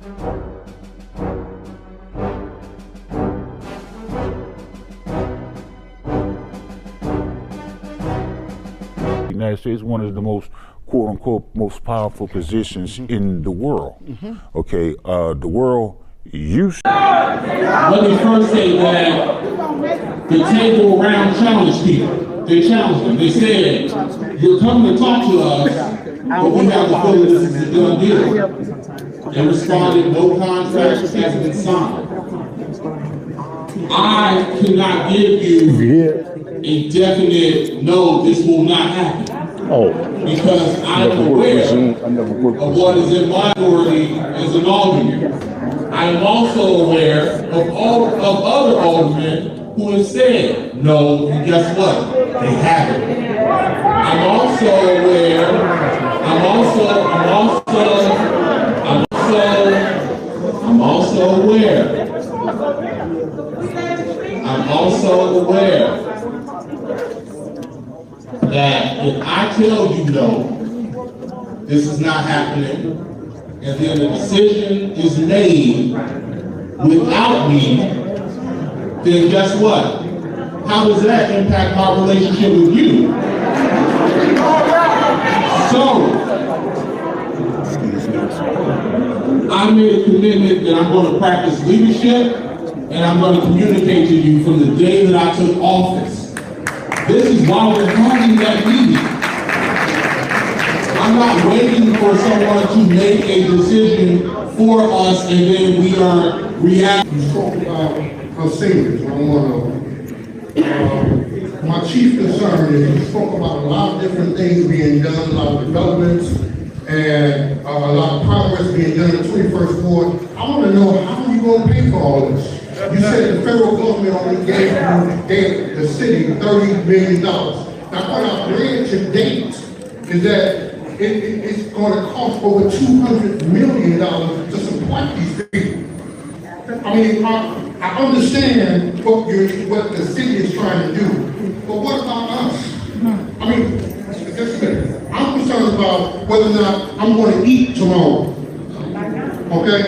The United States is one of the most, quote unquote, most powerful positions in the world. Okay, the world used to. Let me first say that the table around challenged people. They challenged them. They said, you're coming to talk to us, but we have the feeling this is a done deal. They responded, no contract has been signed. I cannot give you a definite, no, this will not happen. Because I am aware of what is in my authority as an alderman. I am also aware of other aldermen who have said, no, and guess what? They haven't. I'm also aware that if I tell you no, this is not happening, and then the decision is made without me, then guess what? How does that impact my relationship with you? So, I made a commitment that I'm going to practice leadership, and I'm going to communicate to you from the day that I took office. This is why we're having that meeting. I'm not waiting for someone to make a decision for us and then we are reacting. You spoke about our seniors on one of them. My chief concern is you spoke about a lot of different things being done, a lot of developments, and a lot of progress being done in the 21st Ward. I want to know, how are you going to pay for all this? You said the federal government only gave the city $30 million. Now, what I've read to date is that it's going to cost over $200 million to support these people. I mean, I understand what the city is trying to do, but what about us? I mean, I'm concerned about whether or not I'm going to eat tomorrow. Okay?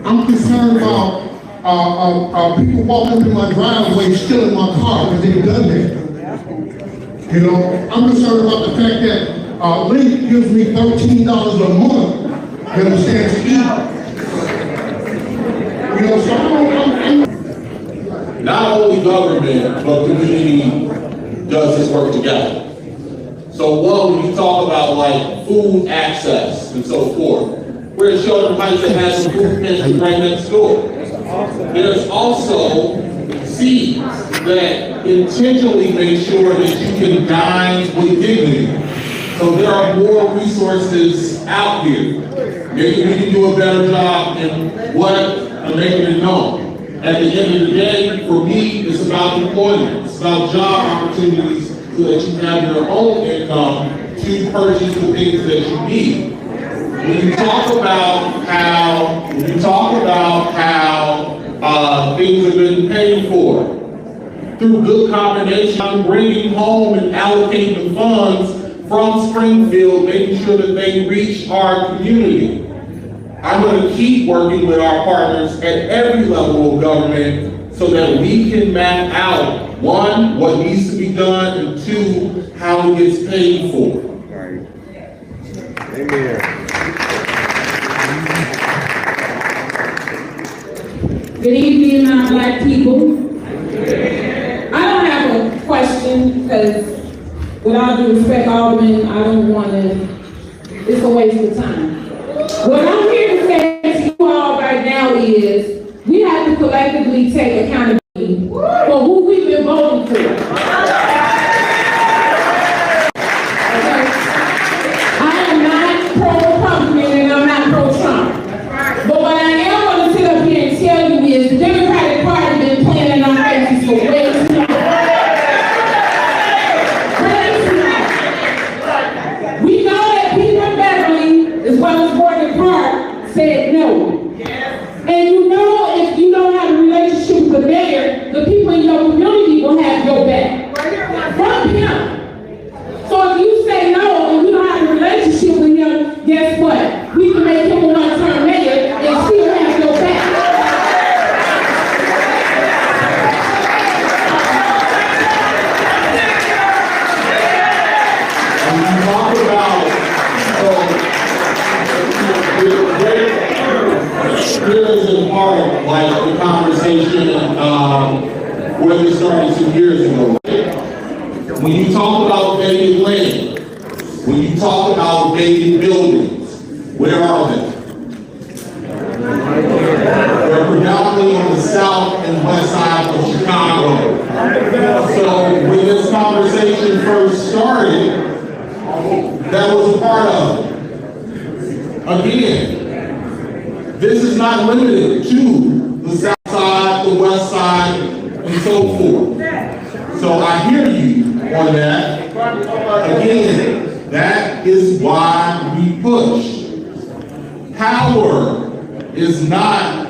I'm concerned about people walking through my driveway stealing my car because they've done that. You know, I'm concerned about the fact that Link gives me $13 a month, you understand, to eat. You know, so I'm not only government, but community does this work together. So when you talk about like food access and so forth, we're in Shelter Heights that has a food pantry right next door. There's also seeds that intentionally make sure that you can dine with dignity. So there are more resources out here. Maybe we can do a better job in what I'm making it known. At the end of the day, for me, it's about employment. It's about job opportunities so that you have your own income to purchase the things that you need. When you talk about how things have been paid for through good combination, bringing home and allocating the funds from Springfield, making sure that they reach our community. I'm going to keep working with our partners at every level of government so that we can map out, one, what needs to be done, and two, how it gets paid for. Amen. Good evening, my black people. I don't have a question because, with all due respect, Alderman, I don't want to, it's a waste of time. What I'm here to say to you all right now is, we have to collectively take accountability for who we've been voting for. I am not pro-Republican and I'm not pro-Trump. But what I am going to sit up here and tell you is the Democratic Party has been playing in our faces for way too long. We know that people in Beverly, as well as Border Czar, said no. And you know, if you don't have a relationship with the mayor, the people in your community will have your back. From him. So if you say no and you don't have a relationship with him, guess what? We can make him a one-term mayor and part of like the conversation where they started 2 years ago. When you talk about vacant land, when you talk about vacant buildings, where are they? They're predominantly on the south and west side of Chicago. So when this conversation first started, that was a part of it. Again, this is not limited to the south side, the west side, and so forth. So I hear you on that. Again, that is why we push. Power is not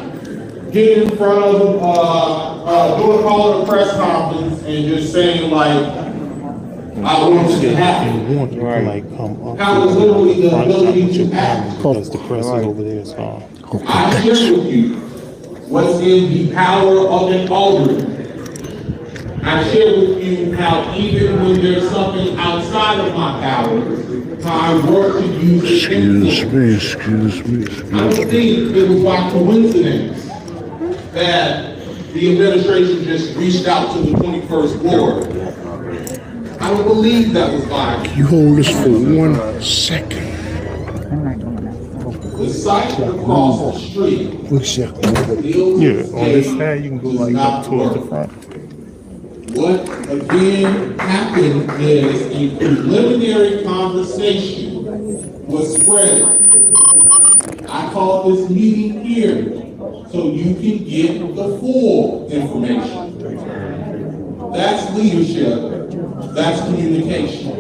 getting in front of calling a press conference and just saying like, I want it to happen. Power is literally the ability to act. Because the press is over there, so. I share with you what's in the power of an alderman. I share with you how even when there's something outside of my power, how I work to use it. Excuse me. I don't think it was by coincidence that the administration just reached out to the 21st Ward. I don't believe that was by. You hold this for 1 second. The site across the street. Yeah, on this side you can go like up towards the front. What again happened is a preliminary conversation was spread. I call this meeting here so you can get the full information. That's leadership. That's communication.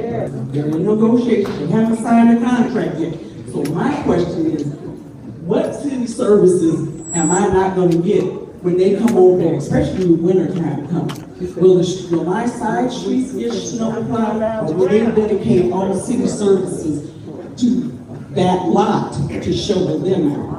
There were negotiations. We haven't signed a contract yet. So my question is, what city services am I not going to get when they come over there, especially when wintertime comes? Will my side streets get snow plowed, or will they dedicate all city services to that lot to shovel them out?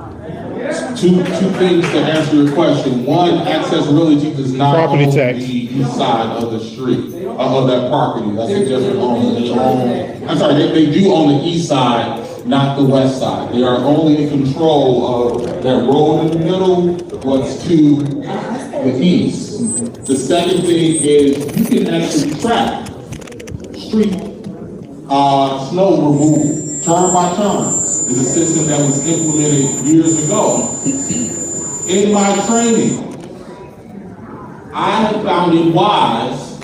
Two things to answer your question. One, Access Realty does not Property own tax. the east side of the street, of that property. That's a different owner. They own, I'm sorry, they do own the east side, not the west side. They are only in control of that road in the middle, what's to the east. The second thing is you can actually track street snow removal, turn by turn. Is a system that was implemented years ago. In my training, I have found it wise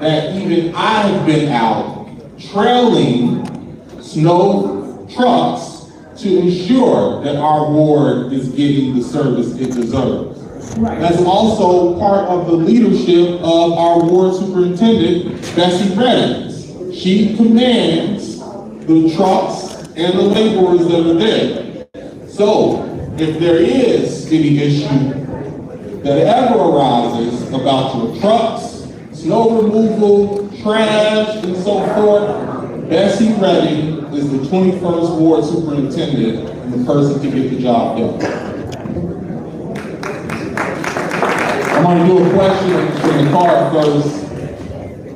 that even I have been out trailing snow trucks to ensure that our ward is getting the service it deserves. Right. That's also part of the leadership of our ward superintendent, Bessie Bradon. She commands the trucks and the laborers that are there. So, if there is any issue that ever arises about your trucks, snow removal, trash, and so forth, Bessie Bradon is the 21st Ward Superintendent and the person to get the job done. I'm going to do a question from the card first.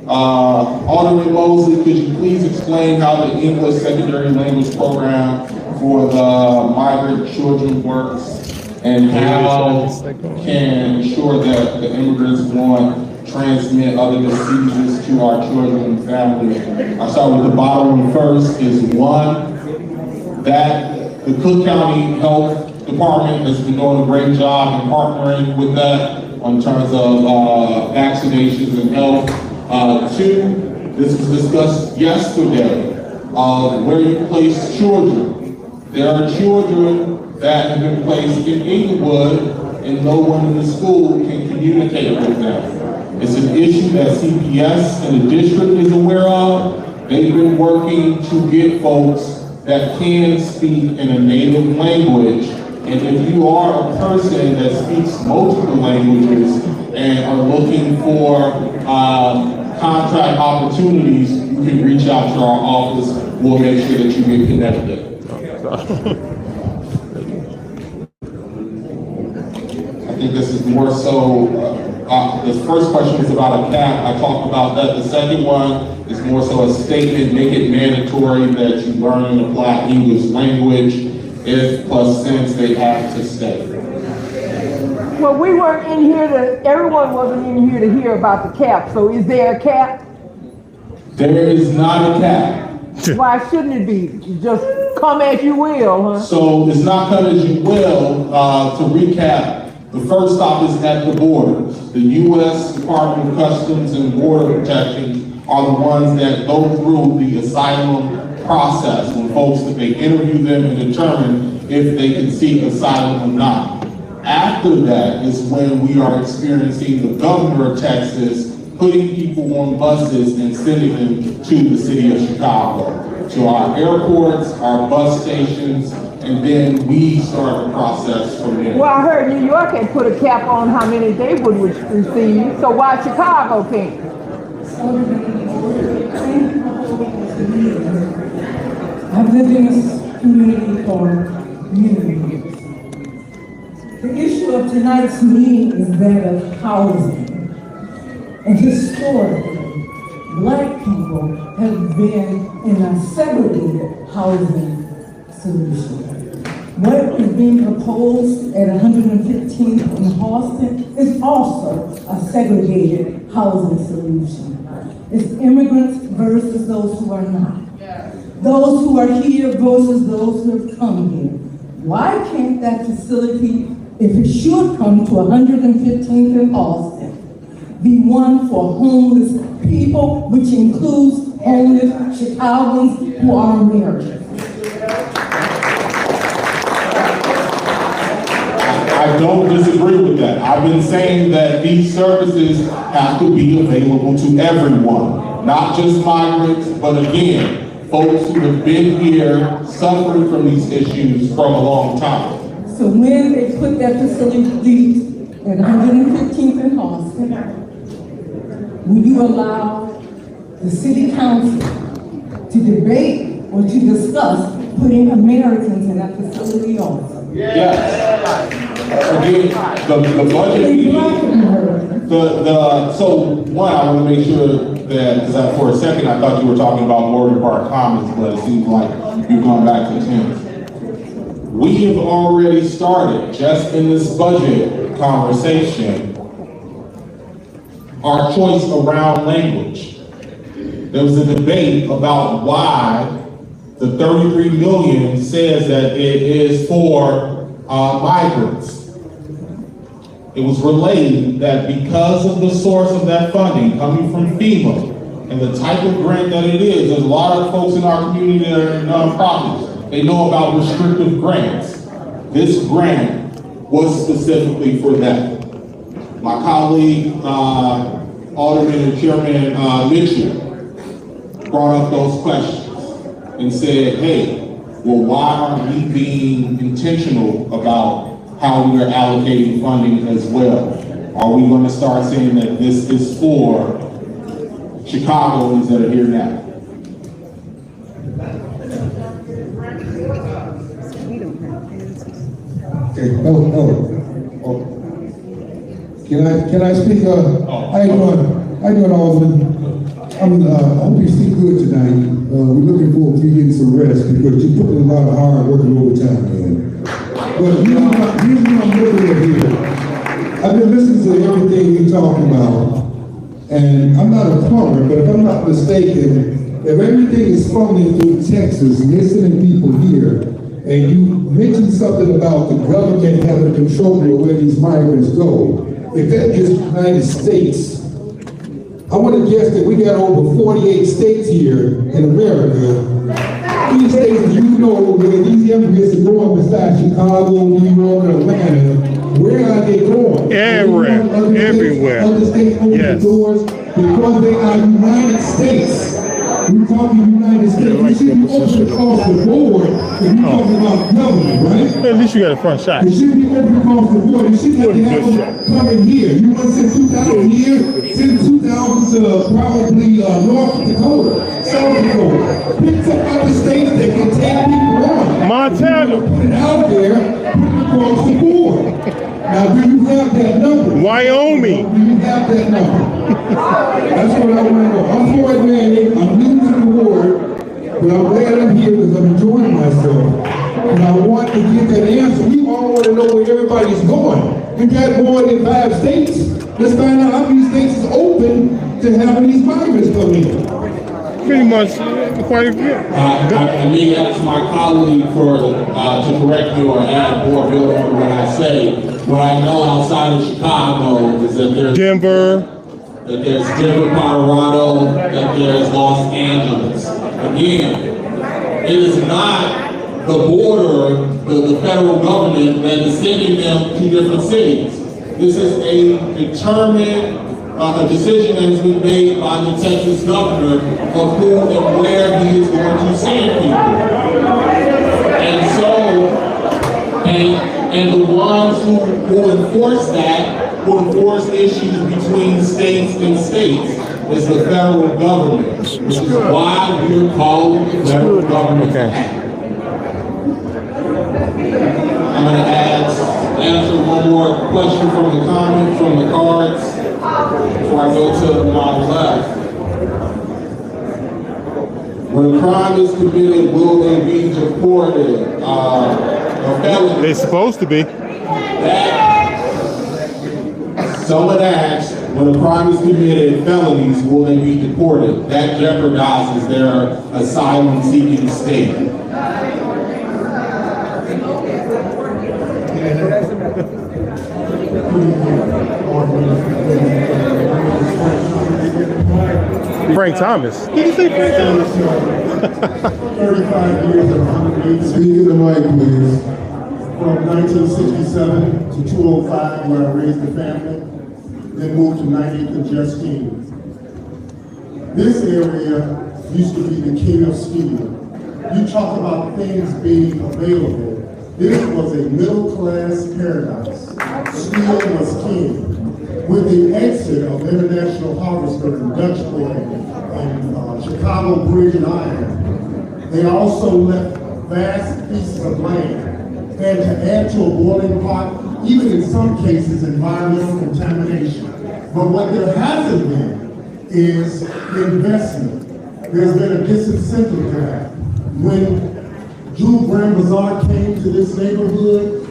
Alderman Mosley, could you please explain how the English secondary language program for the migrant children works and how can ensure that the immigrants won't transmit other diseases to our children and families? I start with the bottom one first. Is one, that the Cook County Health Department has been doing a great job in partnering with that in terms of vaccinations and health. Two, this was discussed yesterday, where you place children. There are children that have been placed in Inglewood and no one in the school can communicate with them. It's an issue that CPS and the district is aware of. They've been working to get folks that can speak in a native language. And if you are a person that speaks multiple languages and are looking for contract opportunities, you can reach out to our office. We'll make sure that you get connected. I think this is more so, the first question was about a cap. I talked about that. The second one is more so a statement, make it mandatory that you learn and apply English language. If plus since they have to stay. Well, we weren't in here everyone wasn't in here to hear about the cap, so is there a cap? There is not a cap. Why shouldn't it be? Just come as you will, huh? So it's not come as you will. To recap, the first stop is at the borders. The US Department of Customs and Border Protection are the ones that go through the asylum process when folks, they interview them and determine if they can seek asylum or not. After that is when we are experiencing the governor of Texas putting people on buses and sending them to the city of Chicago, to our airports, our bus stations, and then we start the process from there. Well, I heard New York had put a cap on how many they would receive, so why Chicago can't? I've lived in this community for many years. The issue of tonight's meeting is that of housing. And historically, Black people have been in a segregated housing solution. What is being proposed at 115th and Halston is also a segregated housing solution. It's immigrants versus those who are not. Those who are here versus those who have come here. Why can't that facility, if it should come to 115th and Halston, be one for homeless people, which includes homeless Chicagoans who are Americans? I don't disagree with that. I've been saying that these services have to be available to everyone, not just migrants, but again, folks who have been here suffering from these issues for a long time. So when they put that facility at 115th and Halston, will you allow the city council to debate or to discuss putting Americans in that facility also? Yes. Again, the budget meeting, so one, I want to make sure that, because for a second I thought you were talking about Morgan Park Commons, but it seems like you've gone back to 10. We have already started, just in this budget conversation, our choice around language. There was a debate about why the 33 million says that it is for migrants. It was relayed that because of the source of that funding coming from FEMA and the type of grant that it is, there's a lot of folks in our community that are nonprofits. They know about restrictive grants. This grant was specifically for that. My colleague, Alderman and Chairman Mitchell, brought up those questions and said, hey, well, why aren't we being intentional about how we are allocating funding as well? Are we going to start saying that this is for Chicagoans that are here now? Can I speak? How you doing, Alderman? I hope you sleep good tonight. We're looking forward to you getting some rest because you put in a lot of hard work and overtime, man. But here's what I'm looking at here. I've been listening to everything you're talking about, and I'm not a plumber, but if I'm not mistaken, if everything is fumbling through Texas and they're sending people here, and you mentioned something about the government having control of where these migrants go, if that is the United States, I want to guess that we got over 48 states here in America. These states, you know, where these immigrants are going besides Chicago, New York, and Atlanta, where are they going? Everywhere. Other states open the doors because they are United States. We're talking United States. We should be open across the board if we're talking about government, right? At least you got a front shot. It should be open across the board. It should have to have them coming here. You want to send 2,000 here, send 2,000 to probably North Dakota, South Dakota. Pick some other states that can take people on. Montana. Put it out there, put it across the board. Now, do you have that number? Wyoming. Do you have that number? That's what I want to know. I'm for Atlantic. I'm new to the ward, but I'm glad I'm here because I'm enjoying myself. And I want to get that answer. We all want to know where everybody's going. We got more than 5 states. Let's find out how many states is open to having these migrants come in. Pretty much quite a bit. I need to ask my colleague to correct me or add more build on what I say. What I know outside of Chicago is that there's Denver, Colorado, that there's Los Angeles. Again, it is not the border, the federal government that is sending them to different cities. This is a determined a decision that has been made by the Texas governor of who and where he is going to send people. And so, and the ones who enforce that, who enforce issues between states and states, is the federal government, which is why we're calling the federal government. I'm going to answer one more question from the comment, from the cards, before I go to my left. When a crime is committed, will they be deported? they're supposed to be. Someone asked, when a crime is committed, felonies, will they be deported? That jeopardizes their asylum-seeking state. Frank Thomas. Did you say Frank Thomas? 35 years of hundred. Speaking the mic, please. From 1967 to 2005, where I raised a family, then moved to 98th and Justine. This area used to be the king of steel. You talk about things being available. This was a middle-class paradise. Steel was king. With the exit of International Harvester and Dutchport and Chicago Bridge and Iron, they also left vast pieces of land. And to add to a boiling pot, even in some cases, environmental contamination. But what there hasn't been is investment. There's been a disincentive to that. When Jules Grand Bazaar came to this neighborhood,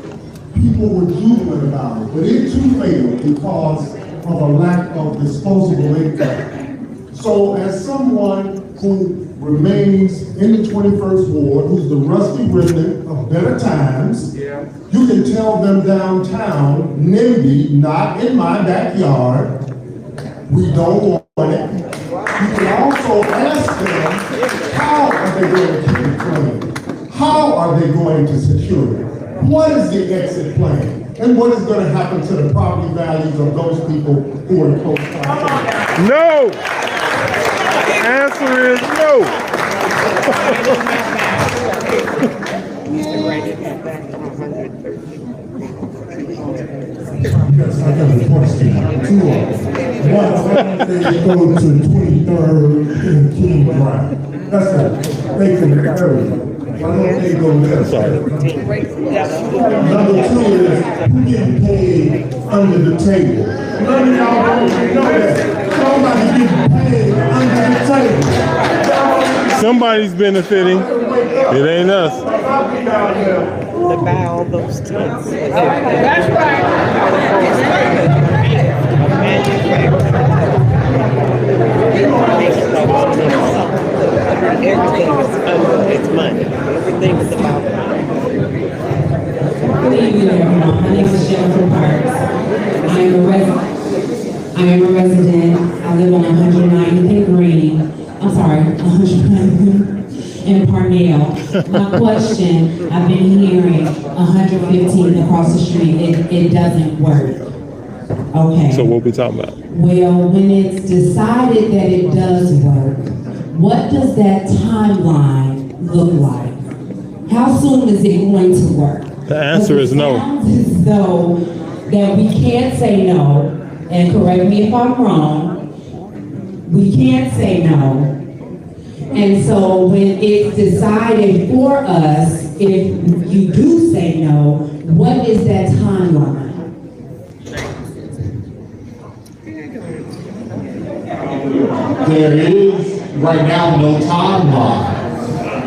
people were jubilant about it, but it too failed because of a lack of disposable income. So as someone who remains in the 21st ward, who's the rusty remnant of better times, you can tell them downtown, NIMBY, not in my backyard, we don't want it. You can also ask them, how are they going to keep it clean? How are they going to secure it? What is the exit plan? And what is going to happen to the property values of those people who are close by? No! The answer is no. Yes, I got a question. Two of them. One, they go to 23rd and King Drive. That's it. They can carry. Why don't they go there? Number two is, who getting paid under the table? None of y'all don't know that. Somebody getting paid under the table. Somebody's benefiting. It ain't us. To buy all those tents. That's right. Everything is under its money. Everything is about money. Good evening, everyone. My name is Jennifer Parks. I am a resident. I live on 190th and Green. I'm sorry, 190th and Parnell. My question, I've been hearing 115 across the street. It doesn't work. Okay. So what we talking about? Well, when it's decided that it does work, what does that timeline look like? How soon is it going to work? The answer is no. It sounds as though that we can't say no, and correct me if I'm wrong, we can't say no. And so when it's decided for us, if you do say no, what is that timeline? There is right now no timeline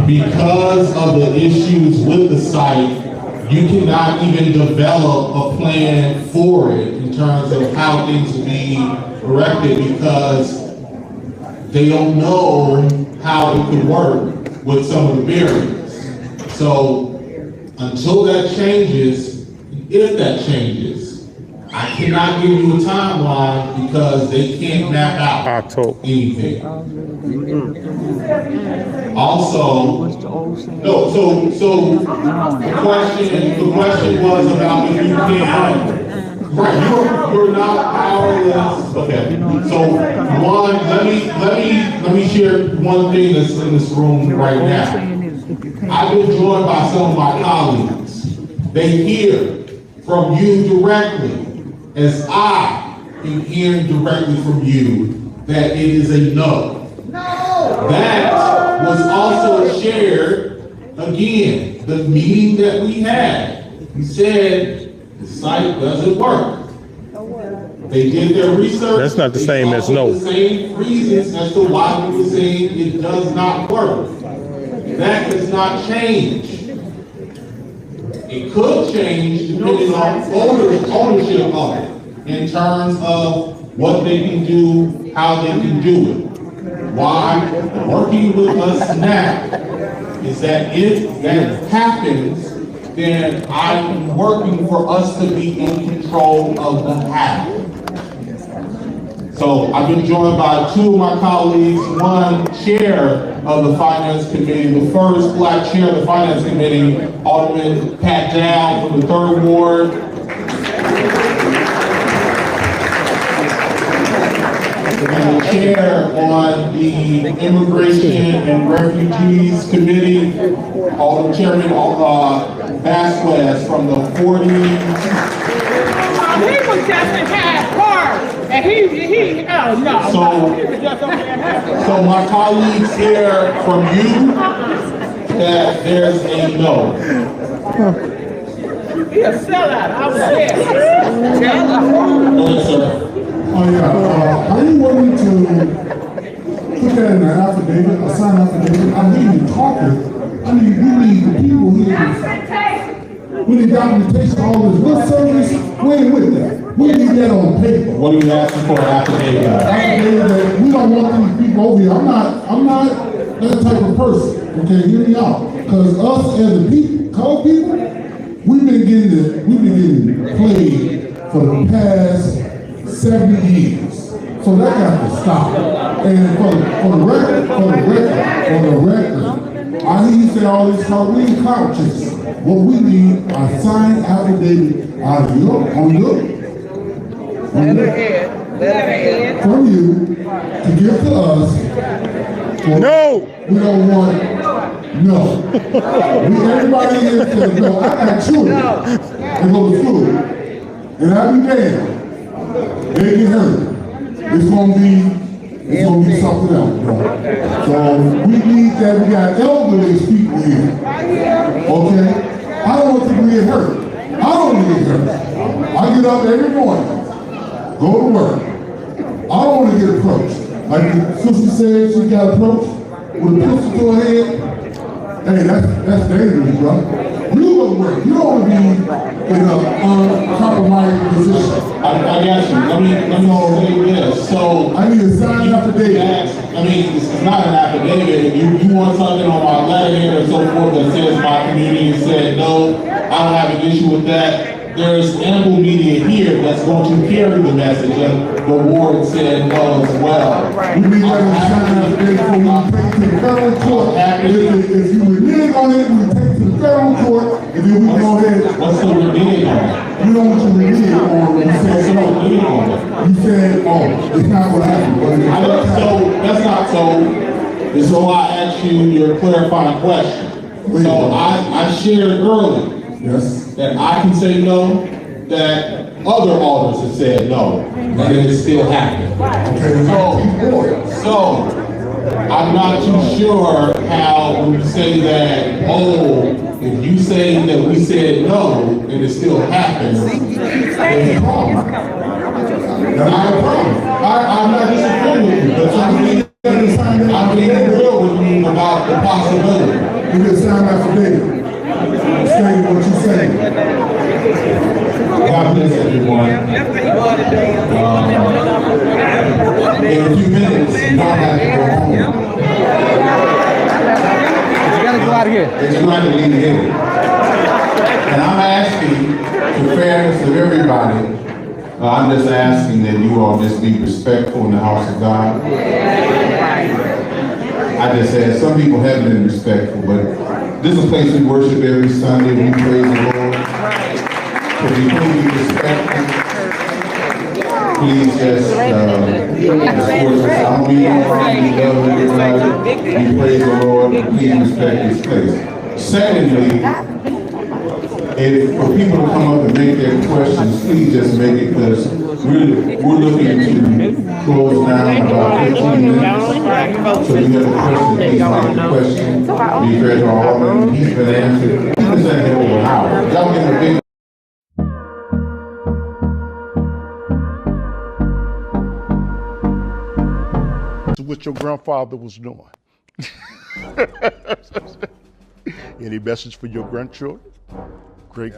because of the issues with the site you cannot even develop a plan for it in terms of how things will be erected because they don't know how it could work with some of the barriers. So until that changes, if that changes, I cannot give you a timeline because they can't map out anything. Also, no, so the question was about if you can, right, you're not powerless. Okay, so one, let me share one thing that's in this room right now. I've been joined by some of my colleagues. They hear from you directly, as I am hearing directly from you, that it is a no. That was also shared, again, the meeting that we had. You said the site doesn't work. They did their research. That's not the same as no. The same reasons as to why we were saying it does not work. That does not change. It could change depending on ownership of it in terms of what they can do, how they can do it. Why working with us now is that if that happens, then I'm working for us to be in control of the how. So I've been joined by two of my colleagues, one chair of the Finance Committee, the first black chair of the Finance Committee, Alderman Pat Dow from the 3rd Ward. And the chair on the Immigration and Refugees Committee, Chairman Vasquez from the 40s. He was just in high cars, and oh no. So my colleagues hear from you that there's a no. He a sellout, I was there. Go ahead, sir. Oh yeah, are you willing to put that in an affidavit, a signed affidavit? I need you talking. I mean, we need the people here. We need documentation, all this lip service. We ain't with that. We need that on paper. What are you asking for, an affidavit? Affidavit that we don't want these people over here. I'm not that type of person. Okay, hear me out. Because us as the people, colored people, we've been getting played for the past 70 years. So that got to stop. And for the record, I hear you say all this called we clout chasing. What we need are signed affidavit out of from you to give to us. No! We don't want no. Everybody here says no. I got children that go to school. And I be damned. They get hurt. It's gonna be something else, bro. So we need that. We got elderly people here. Okay? I don't want people to get hurt. I don't want to get hurt. I get up every morning, go to work. I don't want to get approached. Like the sister said, she got approached with a pistol to her head. Hey, that's dangerous, bro. You go to work. You don't want to be in an uncompromising position. I got you. Let me say this. So I need a signed affidavit. I mean, it's not an affidavit. You want something on my letterhead or so forth that says my community said no, I don't have an issue with that. There's ample media here that's going to carry the message, and the ward said no as well. We need that signed affidavit before we take to the federal court. If you renege on it, we take to the federal court, and then we go ahead. What's the renege on it? You don't want to renege on it. You said, oh, it's not what happened. So that's not so. This is why I asked you your clarifying question. So I shared earlier. Yes. That I can say no, that other alders have said no, and it's still happening. Okay. So I'm not too sure how when you say that, oh, if you say that we said no, and it still happens, there's a problem. I'm not disagreeing with you, but I'm being real with you about the possibility. You can sign affidavit. Say what you say. God bless everyone. In a few minutes, you don't have to go home. You gotta go out of here. It's going to leave here. And I'm asking, for fairness of everybody, I'm just asking that you all just be respectful in the house of God. I just said some people haven't been respectful, but this is a place we worship every Sunday. We praise the Lord. So before we be respectful, please just support us. I don't mean we love everybody. We praise the Lord. Please respect this place. Secondly, for people to come up and make their questions, please just make it, because we're looking to close down in about 15 minutes. So if you have a question, please make the question. Be fair to our Homan. He's been answered. He's been sitting here over an hour. Y'all give him a big what your grandfather was doing. Any message for your grandchildren? Great.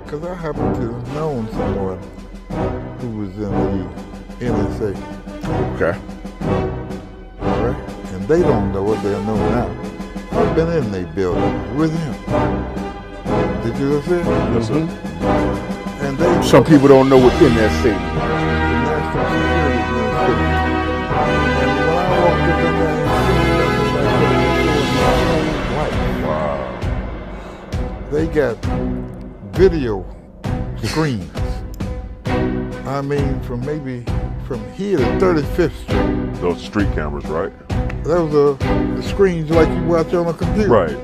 Because I happen to have known someone who was in the NSA. Okay. All right? And they don't know what they'll know now. I've been in their building with him. Did you ever see it? Yes, sir. And they, some people don't know what's in that city. The National Security Administration. And when I walked up in there and seen wow. They got video screens. I mean, from here to 35th Street. Those street cameras, right? Those are the screens like you watch on a computer. Right.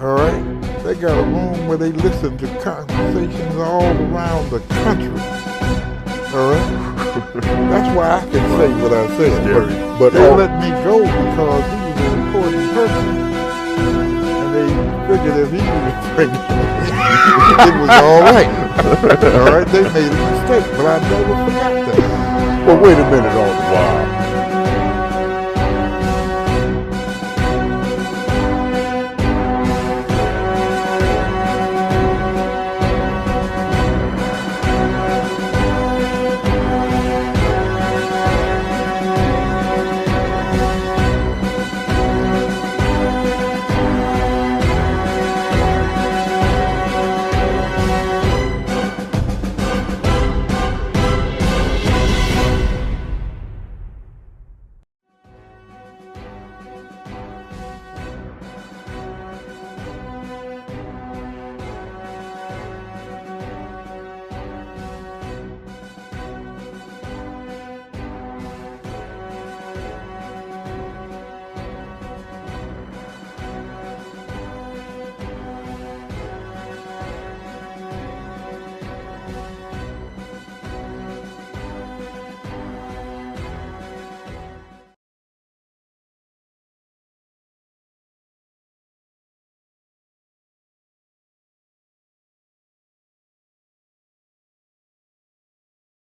All right? They got a room where they listen to conversations all around the country. All right? That's why I can say what I said. But they let me go because he was an important person. And they figured if he was pregnant, it was all right. All right? They made a mistake, but I never forgot that. Well, wait a minute. Wow.